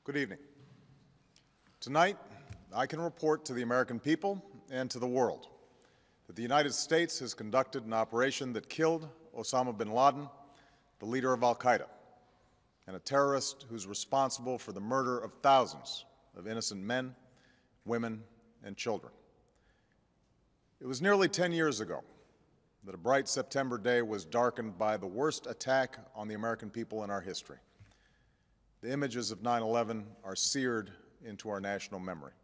Good evening. Tonight, I can report to the American people and to the world that the United States has conducted an operation that killed Osama Bin Laden, the leader of al-Qaeda, and a terrorist who's responsible for the murder of thousands of innocent men, women, and children. It was nearly 10 years ago that a bright September day was darkened by the worst attack on the American people in our history. The images of 9/11 are seared into our national memory.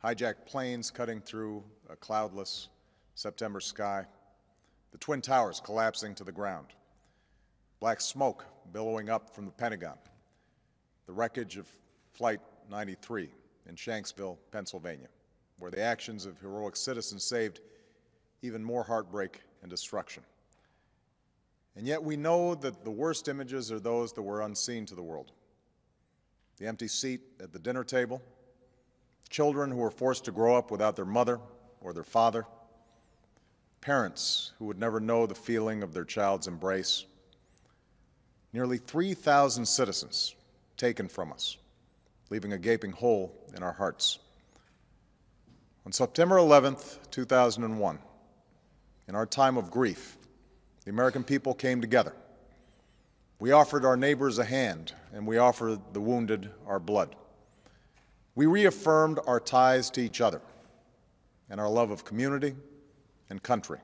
Hijacked planes cutting through a cloudless September sky, the Twin Towers collapsing to the ground, black smoke billowing up from the Pentagon, the wreckage of Flight 93 in Shanksville, Pennsylvania, where the actions of heroic citizens saved even more heartbreak and destruction. And yet we know that the worst images are those that were unseen to the world. The empty seat at the dinner table, children who were forced to grow up without their mother or their father, parents who would never know the feeling of their child's embrace, nearly 3,000 citizens taken from us, leaving a gaping hole in our hearts. On September 11th, 2001, in our time of grief, the American people came together. We offered our neighbors a hand, and we offered the wounded our blood. We reaffirmed our ties to each other and our love of community and country.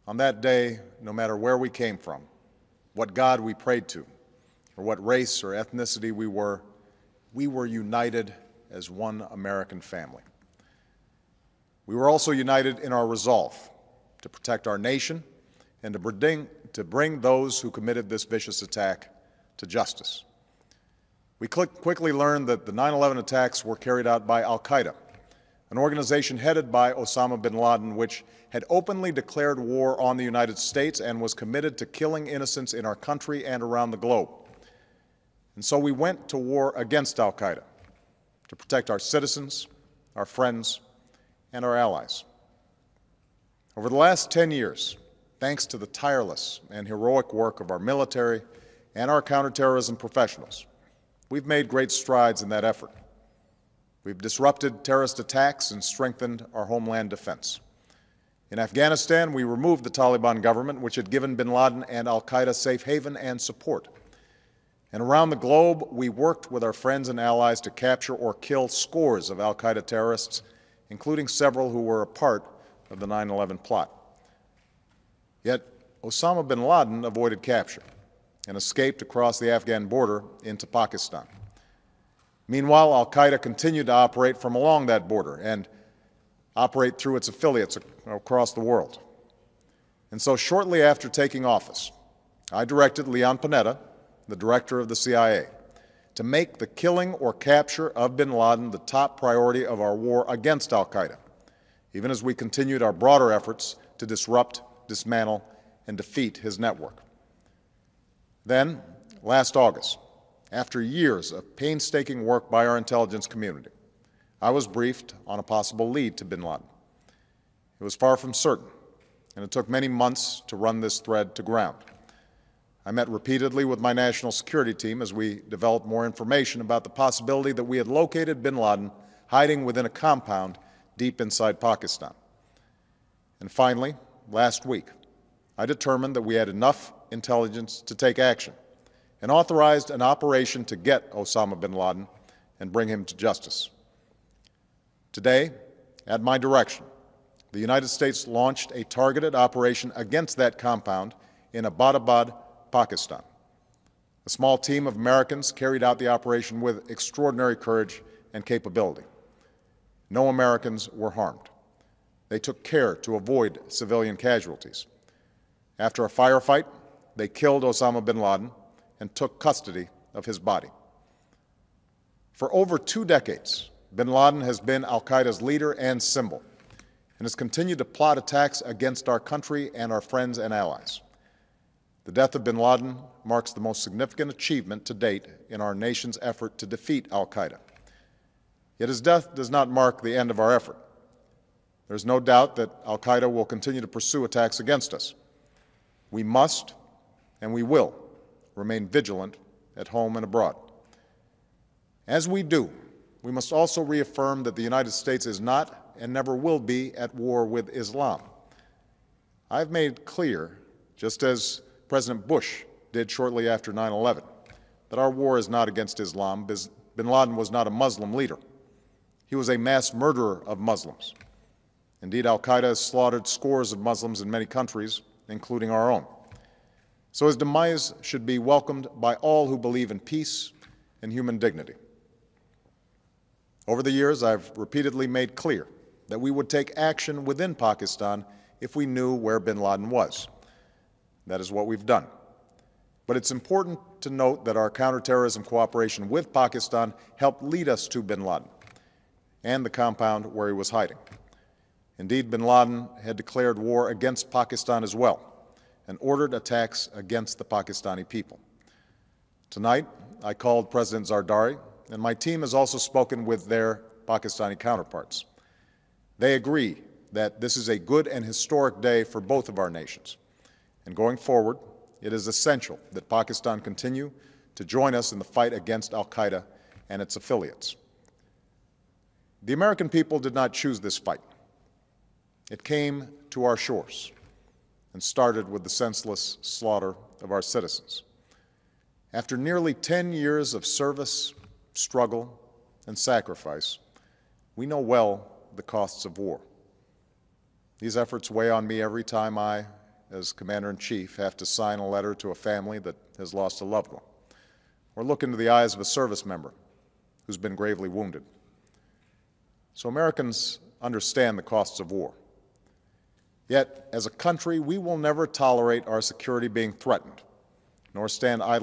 On that day, no matter where we came from, what God we prayed to, or what race or ethnicity we were united as one American family. We were also united in our resolve to protect our nation and to bring those who committed this vicious attack to justice. We quickly learned that the 9/11 attacks were carried out by al-Qaeda, an organization headed by Osama Bin Laden, which had openly declared war on the United States and was committed to killing innocents in our country and around the globe. And so we went to war against al-Qaeda to protect our citizens, our friends, and our allies. Over the last 10 years, thanks to the tireless and heroic work of our military and our counterterrorism professionals, we've made great strides in that effort. We've disrupted terrorist attacks and strengthened our homeland defense. In Afghanistan, we removed the Taliban government, which had given bin Laden and al-Qaeda safe haven and support. And around the globe, we worked with our friends and allies to capture or kill scores of al-Qaeda terrorists, including several who were a part of the 9/11 plot. Yet Osama bin Laden avoided capture and escaped across the Afghan border into Pakistan. Meanwhile, al-Qaeda continued to operate from along that border and operate through its affiliates across the world. And so shortly after taking office, I directed Leon Panetta, the director of the CIA, to make the killing or capture of bin Laden the top priority of our war against al-Qaeda, even as we continued our broader efforts to disrupt, dismantle, and defeat his network. Then, last August, after years of painstaking work by our intelligence community, I was briefed on a possible lead to bin Laden. It was far from certain, and it took many months to run this thread to ground. I met repeatedly with my national security team as we developed more information about the possibility that we had located bin Laden hiding within a compound deep inside Pakistan. And finally, last week, I determined that we had enough intelligence to take action and authorized an operation to get Osama bin Laden and bring him to justice. Today, at my direction, the United States launched a targeted operation against that compound in Abbottabad, Pakistan. A small team of Americans carried out the operation with extraordinary courage and capability. No Americans were harmed. They took care to avoid civilian casualties. After a firefight, they killed Osama bin Laden and took custody of his body. For over 2 decades, bin Laden has been al-Qaeda's leader and symbol and has continued to plot attacks against our country and our friends and allies. The death of bin Laden marks the most significant achievement to date in our nation's effort to defeat al-Qaeda. Yet his death does not mark the end of our effort. There's no doubt that al-Qaeda will continue to pursue attacks against us. We must and we will remain vigilant at home and abroad. As we do, we must also reaffirm that the United States is not and never will be at war with Islam. I've made clear, just as President Bush did shortly after 9/11, that our war is not against Islam. Bin Laden was not a Muslim leader. He was a mass murderer of Muslims. Indeed, al-Qaeda has slaughtered scores of Muslims in many countries, including our own. So his demise should be welcomed by all who believe in peace and human dignity. Over the years, I've repeatedly made clear that we would take action within Pakistan if we knew where bin Laden was. That is what we've done. But it's important to note that our counterterrorism cooperation with Pakistan helped lead us to bin Laden and the compound where he was hiding. Indeed, bin Laden had declared war against Pakistan as well and ordered attacks against the Pakistani people. Tonight, I called President Zardari, and my team has also spoken with their Pakistani counterparts. They agree that this is a good and historic day for both of our nations. And going forward, it is essential that Pakistan continue to join us in the fight against al-Qaeda and its affiliates. The American people did not choose this fight. It came to our shores and started with the senseless slaughter of our citizens. After nearly 10 years of service, struggle, and sacrifice, we know well the costs of war. These efforts weigh on me every time I, as Commander-in-Chief, have to sign a letter to a family that has lost a loved one, or look into the eyes of a service member who's been gravely wounded. So Americans understand the costs of war. Yet, as a country, we will never tolerate our security being threatened, nor stand idly